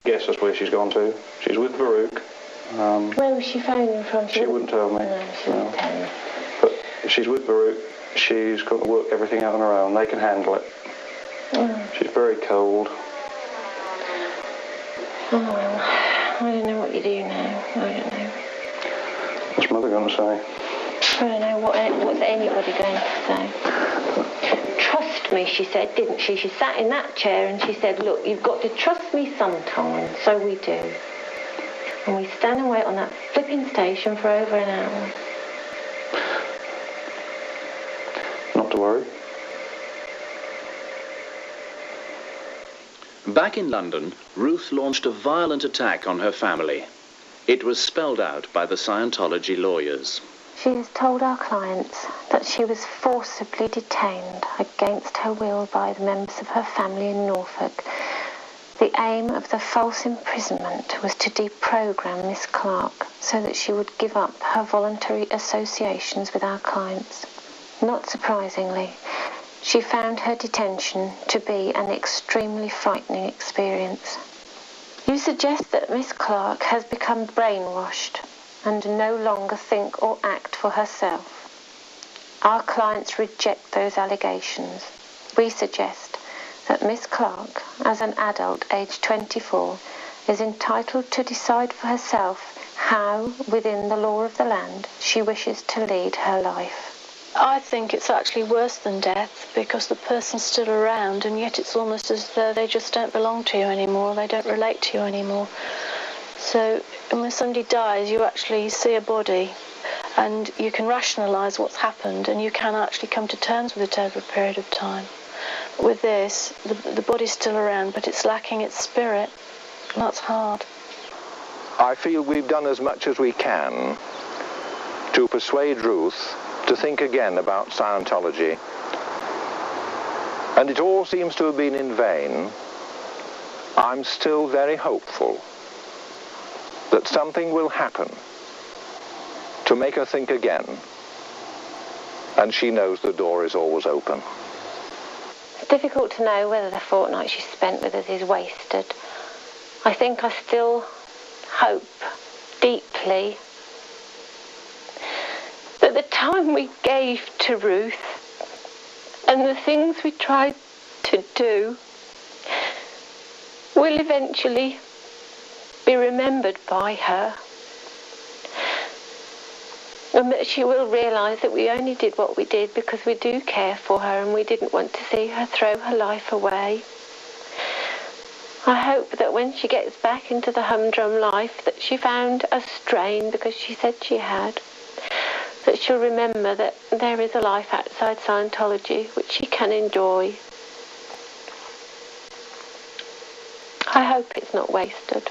Guess that's where she's gone to. She's with Baruch. Where was she phoning from? She wouldn't tell me. No, she wouldn't tell me. But she's with Baruch. She's got to work everything out on her own. They can handle it. She's very cold. Oh, well, I don't know what you do now. I don't know. What's Mother going to say? I don't know. What's anybody going to say? Trust me, she said, didn't she? She sat in that chair and she said, look, you've got to trust me sometimes. So we do. And we stand and wait on that flipping station for over an hour. Not to worry. Back in London, Ruth launched a violent attack on her family. It was spelled out by the Scientology lawyers. She has told our clients that she was forcibly detained against her will by the members of her family in Norfolk. The aim of the false imprisonment was to deprogram Miss Clark so that she would give up her voluntary associations with our clients. Not surprisingly, she found her detention to be an extremely frightening experience. You suggest that Miss Clark has become brainwashed and no longer think or act for herself. Our clients reject those allegations. We suggest that Miss Clark, as an adult aged 24, is entitled to decide for herself how, within the law of the land, she wishes to lead her life. I think it's actually worse than death because the person's still around and yet it's almost as though they just don't belong to you anymore, they don't relate to you anymore. So when somebody dies, you actually see a body and you can rationalise what's happened and you can actually come to terms with it over a period of time. With this, the body's still around, but it's lacking its spirit. And that's hard. I feel we've done as much as we can to persuade Ruth to think again about Scientology. And it all seems to have been in vain. I'm still very hopeful that something will happen to make her think again. And she knows the door is always open. It's difficult to know whether the fortnight she spent with us is wasted. I think I still hope deeply that the time we gave to Ruth and the things we tried to do will eventually be remembered by her. And that she will realise that we only did what we did because we do care for her and we didn't want to see her throw her life away. I hope that when she gets back into the humdrum life that she found a strain because she said she had, that she'll remember that there is a life outside Scientology which she can enjoy. I hope it's not wasted.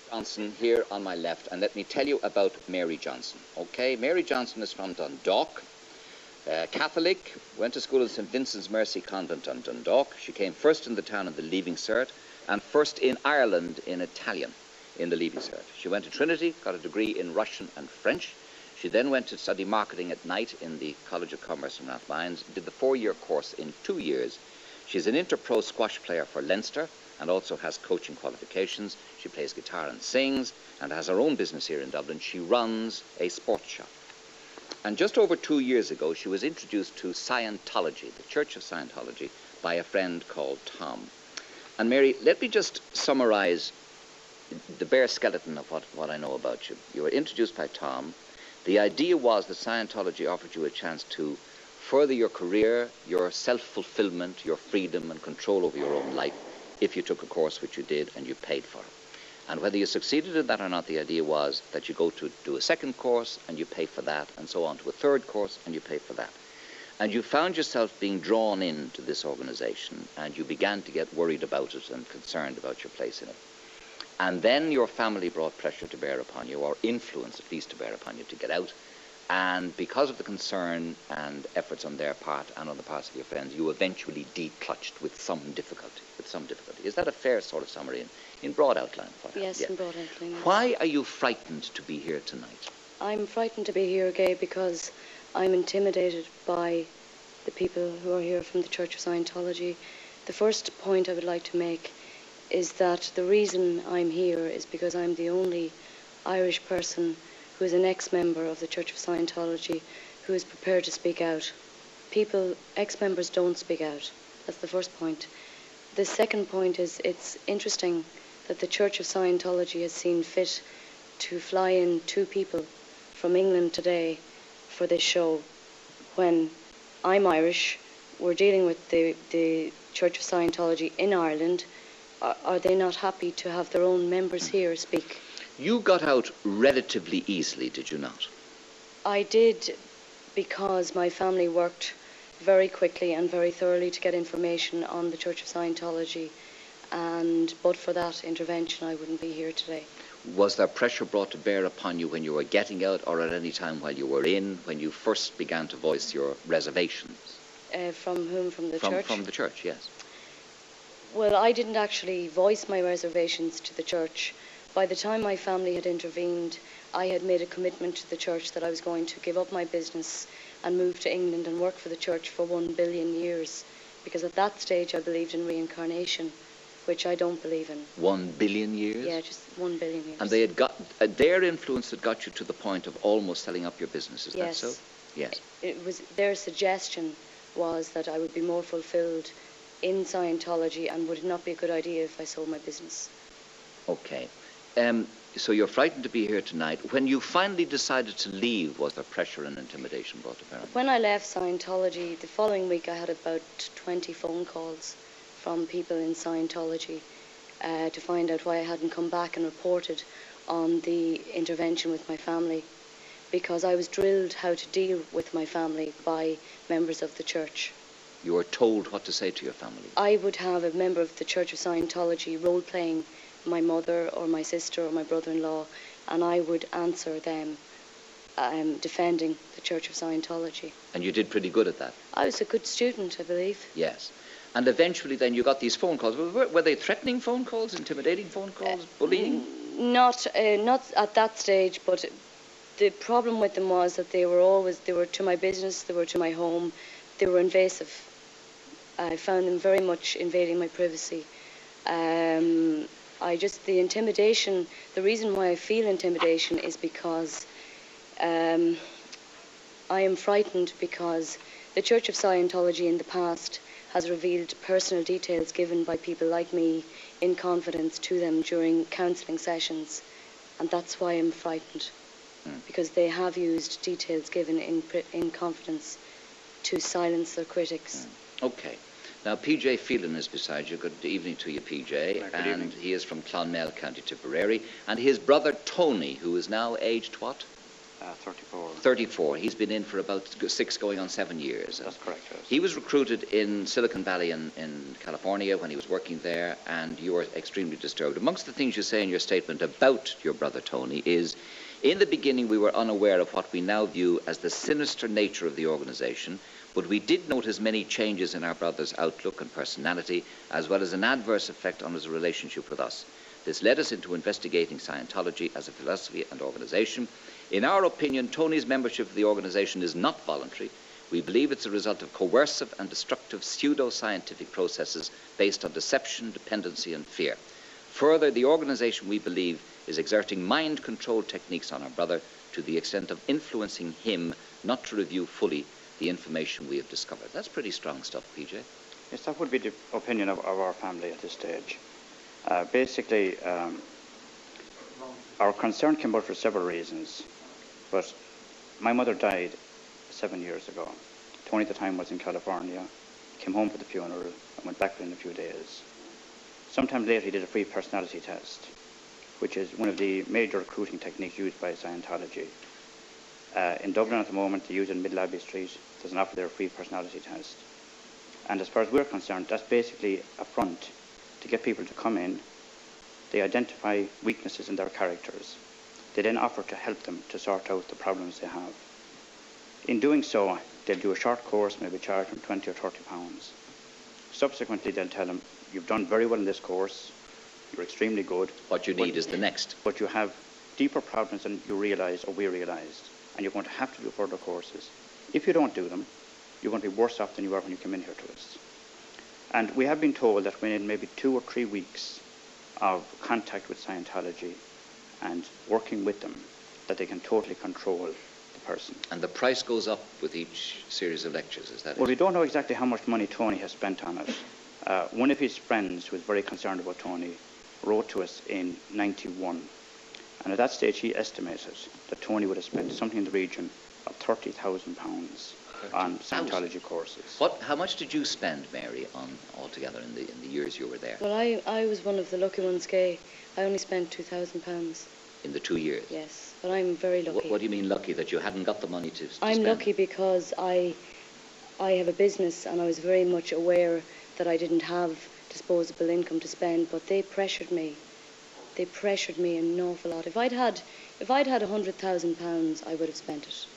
Johnson here on my left, and let me tell you about Mary Johnson. Okay, Mary Johnson is from Dundalk, Catholic, went to school at St. Vincent's Mercy Convent on Dundalk. She came first in the town in the Leaving Cert and first in Ireland in Italian in the Leaving Cert. She went to Trinity, got a degree in Russian and French. She then went to study marketing at night in the College of Commerce in Rathmines, did the 4-year course in 2 years. She's an inter-pro squash player for Leinster and also has coaching qualifications. She plays guitar and sings and has her own business here in Dublin. She runs a sports shop. And just over 2 years ago, she was introduced to Scientology, the Church of Scientology, by a friend called Tom. And Mary, let me just summarize the bare skeleton of what I know about you. You were introduced by Tom. The idea was that Scientology offered you a chance to further your career, your self-fulfillment, your freedom and control over your own life if you took a course, which you did, and you paid for it. And whether you succeeded in that or not, the idea was that you go to do a second course and you pay for that, and so on to a third course and you pay for that. And you found yourself being drawn into this organization, and you began to get worried about it and concerned about your place in it. And then your family brought pressure to bear upon you, or influence at least to bear upon you, to get out. And because of the concern and efforts on their part and on the parts of your friends, you eventually declutched with some difficulty. Is that a fair sort of summary in broad outline? Yes, in broad outline. Yes. Why are you frightened to be here tonight? I'm frightened to be here, Gay, because I'm intimidated by the people who are here from the Church of Scientology. The first point I would like to make is that the reason I'm here is because I'm the only Irish person who is an ex-member of the Church of Scientology who is prepared to speak out. Ex-members don't speak out. That's the first point. The second point is it's interesting that the Church of Scientology has seen fit to fly in 2 people from England today for this show when I'm Irish, we're dealing with the Church of Scientology in Ireland. Are they not happy to have their own members here speak? You got out relatively easily, did you not? I did, because my family worked very quickly and very thoroughly to get information on the Church of Scientology, and but for that intervention I wouldn't be here today. Was there pressure brought to bear upon you when you were getting out, or at any time while you were in, when you first began to voice your reservations? From whom? From the church? From the church, yes. Well, I didn't actually voice my reservations to the church. By the time my family had intervened, I had made a commitment to the church that I was going to give up my business and move to England and work for the church for 1 billion years. Because at that stage I believed in reincarnation, which I don't believe in. 1 billion years? Yeah, just 1 billion years. And they had got their influence had got you to the point of almost selling up your business, is that so? Yes. It was their suggestion was that I would be more fulfilled in Scientology, and would it not be a good idea if I sold my business? Okay. So you're frightened to be here tonight. When you finally decided to leave, was there pressure and intimidation brought to bear? When I left Scientology, the following week I had about 20 phone calls from people in Scientology to find out why I hadn't come back and reported on the intervention with my family, because I was drilled how to deal with my family by members of the church. You were told what to say to your family? I would have a member of the Church of Scientology role-playing my mother or my sister or my brother-in-law, and I would answer them defending the Church of Scientology. And you did pretty good at that? I was a good student, I believe. Yes. And eventually then you got these phone calls. Were they threatening phone calls, intimidating phone calls, bullying? Not at that stage, but the problem with them was that they were to my business, they were to my home, they were invasive. I found them very much invading my privacy. The intimidation, the reason why I feel intimidation is because I am frightened because the Church of Scientology in the past has revealed personal details given by people like me in confidence to them during counselling sessions, and that's why I'm frightened, because they have used details given in confidence to silence their critics. Okay. Now, PJ Phelan is beside you. Good evening to you, PJ. Good evening. He is from Clonmel, County Tipperary. And his brother, Tony, who is now aged what? 34. 34. He's been in for about 6 going on 7 years. That's correct, yes. He was recruited in Silicon Valley in California when he was working there, and you were extremely disturbed. Amongst the things you say in your statement about your brother, Tony, is, in the beginning we were unaware of what we now view as the sinister nature of the organization, but we did notice many changes in our brother's outlook and personality, as well as an adverse effect on his relationship with us. This led us into investigating Scientology as a philosophy and organization. In our opinion, Tony's membership of the organization is not voluntary. We believe it's a result of coercive and destructive pseudo-scientific processes based on deception, dependency, and fear. Further, the organization, we believe, is exerting mind control techniques on our brother to the extent of influencing him not to review fully the information we have discovered. That's pretty strong stuff, PJ. Yes, that would be the opinion of our family at this stage. Basically, our concern came about for several reasons, but my mother died 7 years ago. Tony at the time was in California, came home for the funeral, and went back within a few days. Sometime later he did a free personality test, which is one of the major recruiting techniques used by Scientology. In Dublin at the moment, they use it in Middle Abbey Street. There's an offer there, a free personality test. And as far as we're concerned, that's basically a front to get people to come in. They identify weaknesses in their characters. They then offer to help them to sort out the problems they have. In doing so, they'll do a short course, maybe charge them 20 or 30 pounds. Subsequently, they'll tell them, you've done very well in this course, you're extremely good. What you need is the next. But you have deeper problems than you realised or we realised, and you're going to have to do further courses. If you don't do them, you're going to be worse off than you were when you came in here to us. And we have been told that within maybe 2 or 3 weeks of contact with Scientology and working with them, that they can totally control the person. And the price goes up with each series of lectures, is that Well, it? we don't know exactly how much money Tony has spent on it. One of his friends, who was very concerned about Tony, wrote to us in '91, and at that stage he estimated that Tony would have spent something in the region of £30,000 on Scientology courses. How much did you spend, Mary, on altogether in the years you were there? Well, I was one of the lucky ones, Gay. I only spent £2,000. In the 2 years? Yes, but I'm very lucky. What do you mean lucky? That you hadn't got the money to I'm spend? lucky because I have a business and I was very much aware that I didn't have disposable income to spend, but they pressured me. They pressured me an awful lot. If I'd had £100,000, I would have spent it.